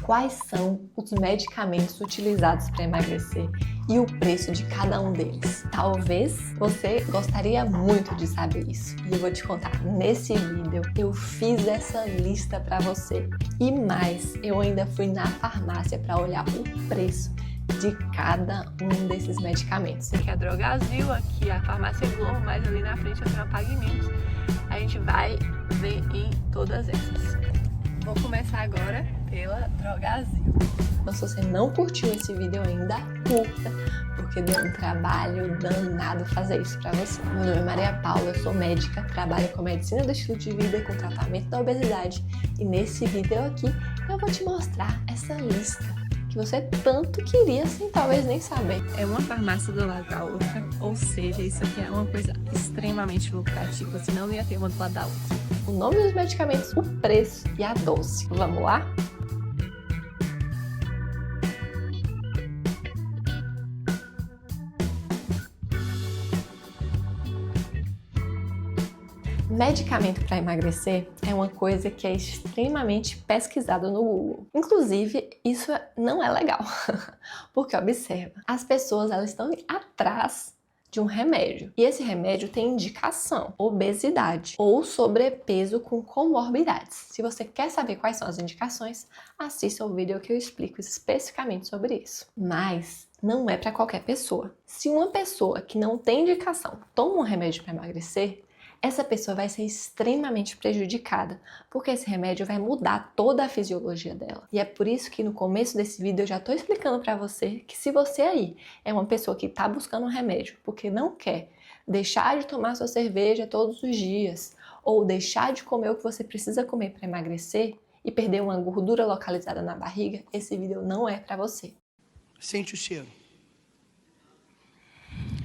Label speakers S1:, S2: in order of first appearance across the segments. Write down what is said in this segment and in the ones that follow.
S1: quais são os medicamentos utilizados para emagrecer e o preço de cada um deles. Talvez você gostaria muito de saber isso. E eu vou te contar, nesse vídeo eu fiz essa lista para você. E mais, eu ainda fui na farmácia para olhar o preço de cada um desses medicamentos. Aqui é a Drogazil, aqui é a Farmácia Globo, mas ali na frente eu tenho a Pague Menos. A gente vai ver em todas essas. Vou começar agora pela Drogazil. Então, se você não curtiu esse vídeo ainda, curta, porque deu um trabalho danado fazer isso pra você. Meu nome é Maria Paula, eu sou médica, trabalho com medicina do estilo de vida e com tratamento da obesidade. E nesse vídeo aqui, eu vou te mostrar essa lista que você tanto queria sem talvez nem saber. É uma farmácia do lado da outra, ou seja, isso aqui é uma coisa extremamente lucrativa, senão não ia ter uma do lado da outra. O nome dos medicamentos, o preço e a dose. Vamos lá? Medicamento para emagrecer é uma coisa que é extremamente pesquisada no Google. Inclusive, isso não é legal, porque observa, as pessoas elas estão atrás de um remédio. E esse remédio tem indicação, obesidade ou sobrepeso com comorbidades. Se você quer saber quais são as indicações, assista o vídeo que eu explico especificamente sobre isso. Mas não é para qualquer pessoa. Se uma pessoa que não tem indicação toma um remédio para emagrecer, essa pessoa vai ser extremamente prejudicada, porque esse remédio vai mudar toda a fisiologia dela. E é por isso que no começo desse vídeo eu já estou explicando para você que se você aí é uma pessoa que está buscando um remédio porque não quer deixar de tomar sua cerveja todos os dias, ou deixar de comer o que você precisa comer para emagrecer e perder uma gordura localizada na barriga, esse vídeo não é para você.
S2: Sente o cheiro.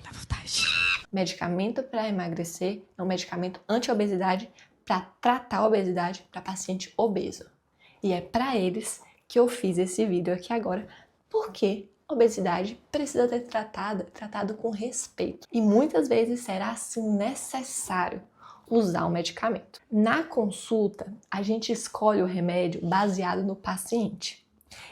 S1: Dá vontade. Medicamento para emagrecer é um medicamento anti-obesidade para tratar a obesidade para paciente obeso. E é para eles que eu fiz esse vídeo aqui agora, porque obesidade precisa ser tratado com respeito. E muitas vezes será assim necessário usar o medicamento. Na consulta, a gente escolhe o remédio baseado no paciente.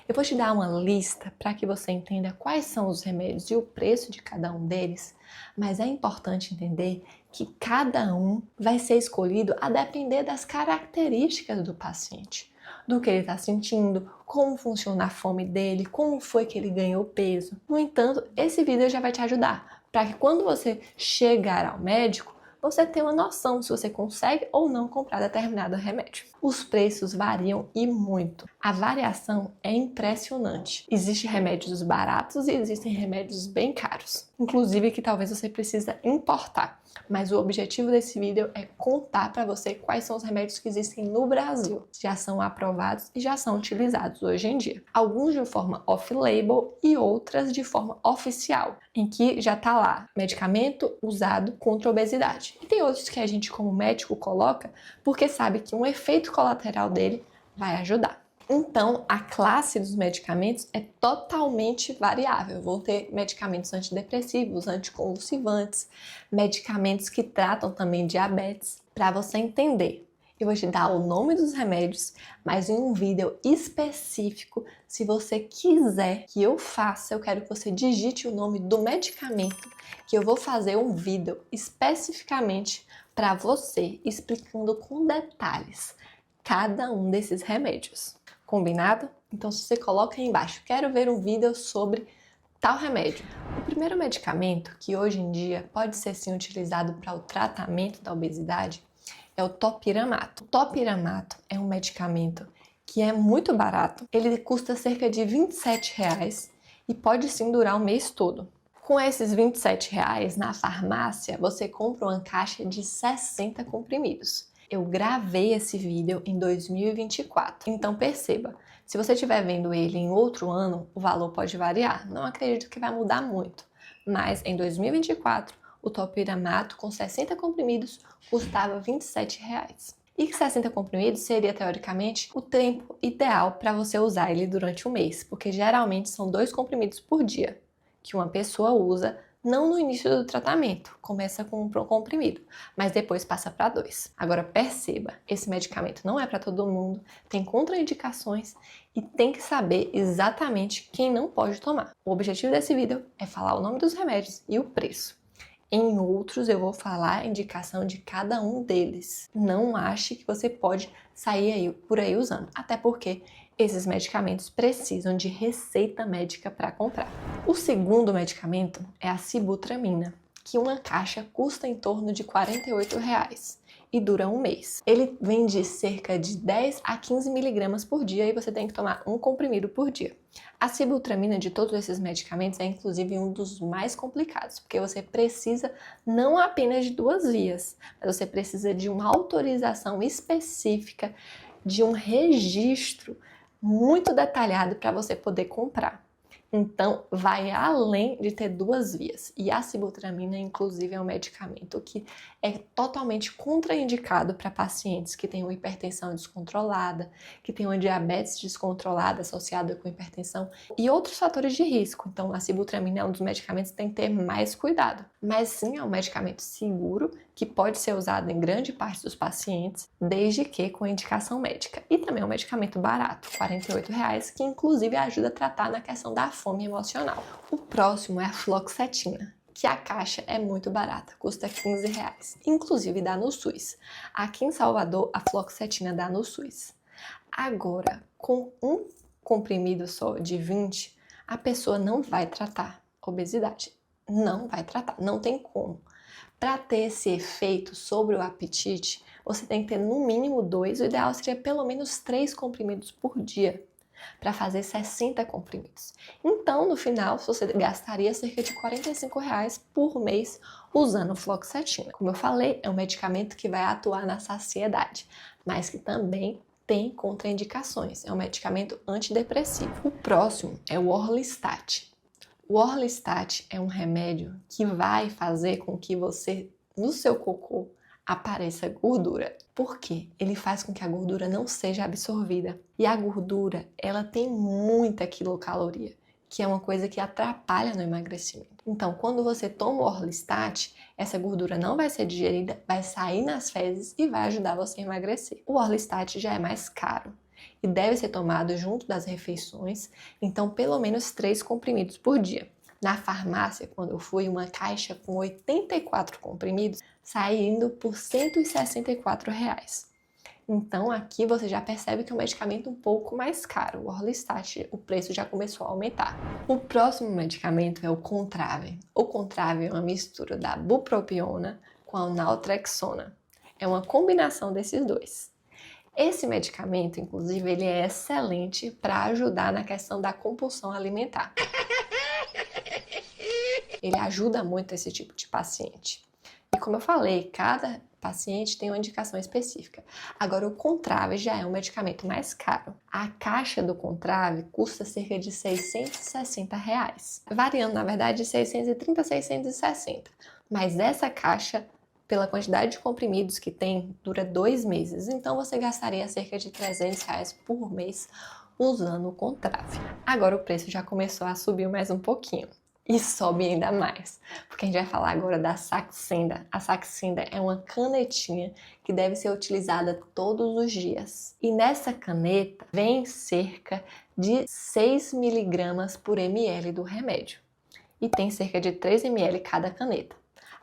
S1: Eu vou te dar uma lista para que você entenda quais são os remédios e o preço de cada um deles, mas é importante entender que cada um vai ser escolhido a depender das características do paciente, do que ele está sentindo, como funciona a fome dele, como foi que ele ganhou peso. No entanto, esse vídeo já vai te ajudar para que quando você chegar ao médico, você tem uma noção se você consegue ou não comprar determinado remédio. Os preços variam e muito. A variação é impressionante. Existem remédios baratos e existem remédios bem caros. Inclusive que talvez você precisa importar. Mas o objetivo desse vídeo é contar para você quais são os remédios que existem no Brasil. Já são aprovados e já são utilizados hoje em dia. Alguns de forma off-label e outras de forma oficial, em que já está lá, medicamento usado contra a obesidade. E tem outros que a gente como médico coloca porque sabe que um efeito colateral dele vai ajudar. Então, a classe dos medicamentos é totalmente variável. Vão ter medicamentos antidepressivos, anticonvulsivantes, medicamentos que tratam também diabetes. Para você entender, eu vou te dar o nome dos remédios, mas em um vídeo específico, se você quiser que eu faça, eu quero que você digite o nome do medicamento, que eu vou fazer um vídeo especificamente para você, explicando com detalhes cada um desses remédios. Combinado? Então, se você coloca aí embaixo, quero ver um vídeo sobre tal remédio. O primeiro medicamento que hoje em dia pode ser sim utilizado para o tratamento da obesidade é o topiramato. O topiramato é um medicamento que é muito barato, ele custa cerca de R$27 e pode sim durar o mês todo. Com esses R$27, na farmácia, você compra uma caixa de 60 comprimidos. Eu gravei esse vídeo em 2024, então perceba, se você estiver vendo ele em outro ano, o valor pode variar, não acredito que vai mudar muito, mas em 2024, o topiramato com 60 comprimidos custava R$27. E 60 comprimidos seria, teoricamente, o tempo ideal para você usar ele durante o mês, porque geralmente são 2 comprimidos por dia que uma pessoa usa Não no início do tratamento, começa com um comprimido, mas depois passa para 2. Agora perceba, esse medicamento não é para todo mundo, tem contraindicações e tem que saber exatamente quem não pode tomar. O objetivo desse vídeo é falar o nome dos remédios e o preço. Em outros eu vou falar a indicação de cada um deles. Não ache que você pode sair por aí usando, até porque esses medicamentos precisam de receita médica para comprar. O segundo medicamento é a sibutramina, que uma caixa custa em torno de R$ 48 e dura um mês. Ele vem de cerca de 10 a 15 miligramas por dia e você tem que tomar um comprimido por dia. A sibutramina de todos esses medicamentos é inclusive um dos mais complicados, porque você precisa não apenas de 2 vias, mas você precisa de uma autorização específica, de um registro muito detalhado para você poder comprar. Então, vai além de ter 2 vias. E a sibutramina, inclusive, é um medicamento que é totalmente contraindicado para pacientes que têm uma hipertensão descontrolada, que têm uma diabetes descontrolada associada com hipertensão e outros fatores de risco. Então, a sibutramina é um dos medicamentos que tem que ter mais cuidado. Mas sim, é um medicamento seguro que pode ser usado em grande parte dos pacientes, desde que com indicação médica. E também é um medicamento barato, R$ 48, que inclusive ajuda a tratar na questão da fome emocional. O próximo é a fluoxetina, que a caixa é muito barata, custa R$ 15, inclusive dá no SUS. Aqui em Salvador, a fluoxetina dá no SUS. Agora, com um comprimido só de 20, a pessoa não vai tratar obesidade. Não vai tratar, não tem como. Para ter esse efeito sobre o apetite, você tem que ter no mínimo 2, o ideal seria pelo menos 3 comprimidos por dia, para fazer 60 comprimidos. Então, no final, você gastaria cerca de R$ 45 por mês usando fluoxetina. Como eu falei, é um medicamento que vai atuar na saciedade, mas que também tem contraindicações. É um medicamento antidepressivo. O próximo é o Orlistat. O Orlistat é um remédio que vai fazer com que você, no seu cocô, apareça gordura. Por quê? Ele faz com que a gordura não seja absorvida. E a gordura, ela tem muita quilocaloria, que é uma coisa que atrapalha no emagrecimento. Então, quando você toma o Orlistat, essa gordura não vai ser digerida, vai sair nas fezes e vai ajudar você a emagrecer. O Orlistat já é mais caro e deve ser tomado junto das refeições, então pelo menos 3 comprimidos por dia. Na farmácia, quando eu fui, uma caixa com 84 comprimidos, saindo por R$ 164. Então aqui você já percebe que é um medicamento um pouco mais caro. O Orlistat, o preço já começou a aumentar. O próximo medicamento é o Contrave. O Contrave é uma mistura da bupropiona com a naltrexona. É uma combinação desses dois. Esse medicamento, inclusive, ele é excelente para ajudar na questão da compulsão alimentar. Ele ajuda muito esse tipo de paciente. E como eu falei, cada paciente tem uma indicação específica. Agora, o Contrave já é um medicamento mais caro. A caixa do Contrave custa cerca de R$ 660, variando, na verdade, de 630 a 660. Mas essa caixa, pela quantidade de comprimidos que tem, dura 2 meses. Então, você gastaria cerca de R$ 300 por mês usando o Contrave. Agora, o preço já começou a subir mais um pouquinho. E sobe ainda mais, porque a gente vai falar agora da Saxenda. A Saxenda é uma canetinha que deve ser utilizada todos os dias. E nessa caneta vem cerca de 6 miligramas por ml do remédio. E tem cerca de 3 ml cada caneta.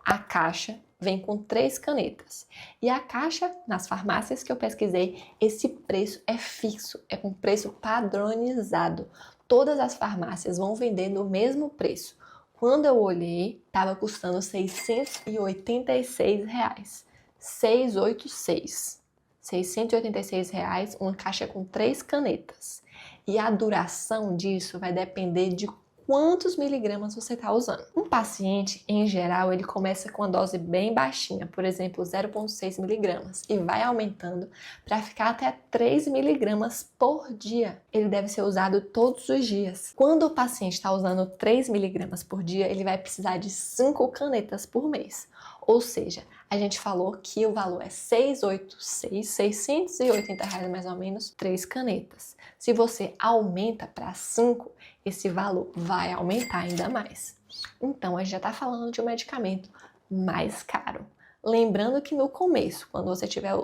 S1: A caixa vem com 3 canetas. E a caixa, nas farmácias que eu pesquisei, esse preço é fixo, é com preço padronizado. Todas as farmácias vão vender no mesmo preço. Quando eu olhei, estava custando R$ 686. 686. R$ 686, uma caixa com 3 canetas. E a duração disso vai depender de quantos miligramas você está usando. Um paciente, em geral, ele começa com uma dose bem baixinha, por exemplo, 0,6 miligramas, e vai aumentando para ficar até 3 miligramas por dia. Ele deve ser usado todos os dias. Quando o paciente está usando 3 miligramas por dia, ele vai precisar de 5 canetas por mês. Ou seja, a gente falou que o valor é 680 reais mais ou menos, 3 canetas. Se você aumenta para 5, esse valor vai aumentar ainda mais. Então, a gente já está falando de um medicamento mais caro. Lembrando que no começo, quando você estiver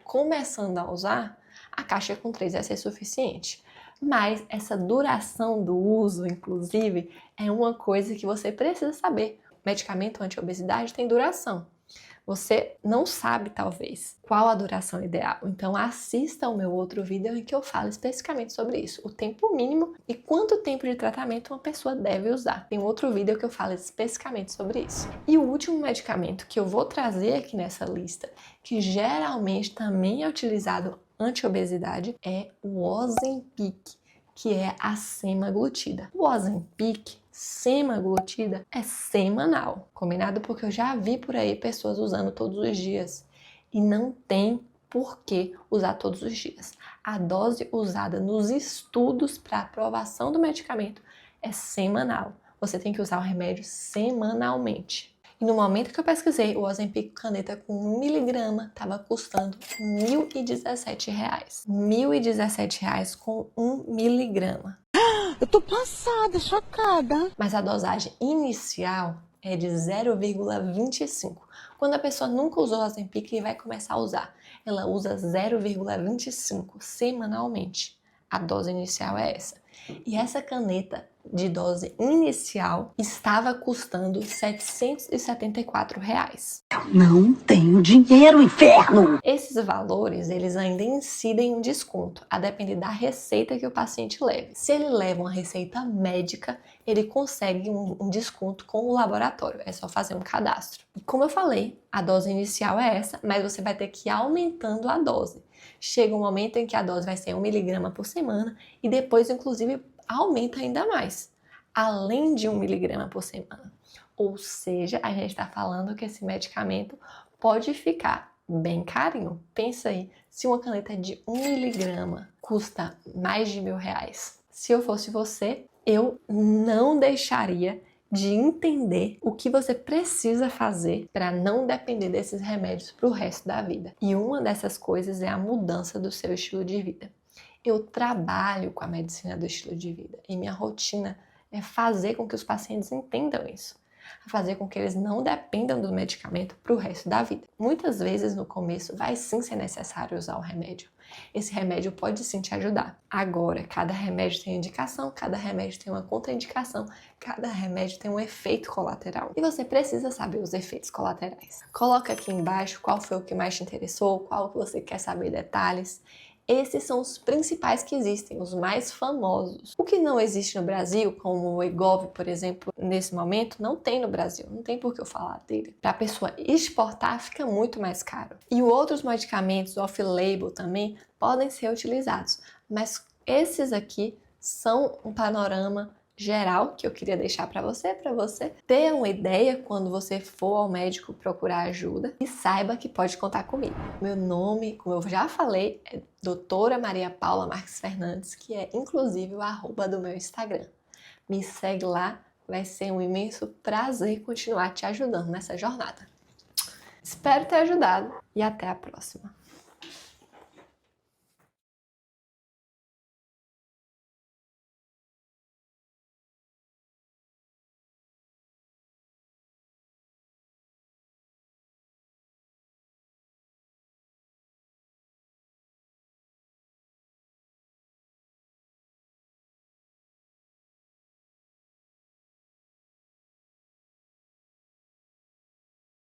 S1: começando a usar, a caixa com 3 vai ser suficiente. Mas essa duração do uso, inclusive, é uma coisa que você precisa saber. Medicamento anti-obesidade tem duração. Você não sabe, talvez, qual a duração ideal. Então, assista ao meu outro vídeo em que eu falo especificamente sobre isso. O tempo mínimo e quanto tempo de tratamento uma pessoa deve usar. Tem outro vídeo que eu falo especificamente sobre isso. E o último medicamento que eu vou trazer aqui nessa lista, que geralmente também é utilizado anti-obesidade, é o Ozempic, que é a semaglutida. O Ozempic, semaglutida, é semanal, combinado? Porque eu já vi por aí pessoas usando todos os dias e não tem por que usar todos os dias. A dose usada nos estudos para aprovação do medicamento é semanal. Você tem que usar o remédio semanalmente. E no momento que eu pesquisei, o Ozempic caneta com 1 miligrama estava custando R$ 1.017. R$ 1.017 com 1 miligrama.
S2: Eu tô passada, chocada.
S1: Mas a dosagem inicial é de 0,25. Quando a pessoa nunca usou Ozempic e vai começar a usar, ela usa 0,25 semanalmente. A dose inicial é essa. E essa caneta de dose inicial estava custando R$ 774.
S2: Não tenho dinheiro, inferno!
S1: Esses valores, eles ainda incidem um desconto, a depender da receita que o paciente leve. Se ele leva uma receita médica, ele consegue um desconto com o laboratório, é só fazer um cadastro. E como eu falei, a dose inicial é essa, mas você vai ter que ir aumentando a dose. Chega um momento em que a dose vai ser 1 miligrama por semana e depois, inclusive, aumenta ainda mais, além de 1 miligrama por semana. Ou seja, a gente está falando que esse medicamento pode ficar bem carinho. Pensa aí, se uma caneta de 1 miligrama custa mais de R$ 1.000, se eu fosse você, eu não deixaria de entender o que você precisa fazer para não depender desses remédios para o resto da vida. E uma dessas coisas é a mudança do seu estilo de vida. Eu trabalho com a medicina do estilo de vida e minha rotina é fazer com que os pacientes entendam isso, fazer com que eles não dependam do medicamento para o resto da vida. Muitas vezes no começo vai sim ser necessário usar o remédio. Esse remédio pode sim te ajudar. Agora, cada remédio tem indicação, cada remédio tem uma contraindicação, cada remédio tem um efeito colateral. E você precisa saber os efeitos colaterais. Coloca aqui embaixo qual foi o que mais te interessou, qual que você quer saber detalhes. Esses são os principais que existem, os mais famosos. O que não existe no Brasil, como o Wegovy, por exemplo, nesse momento, não tem no Brasil. Não tem por que eu falar dele. Para a pessoa exportar, fica muito mais caro. E outros medicamentos off-label também podem ser utilizados. Mas esses aqui são um panorama geral que eu queria deixar para você ter uma ideia quando você for ao médico procurar ajuda e saiba que pode contar comigo. Meu nome, como eu já falei, é Doutora Maria Paula Marques Fernandes, que é inclusive o @ do meu Instagram. Me segue lá, vai ser um imenso prazer continuar te ajudando nessa jornada. Espero ter ajudado e até a próxima.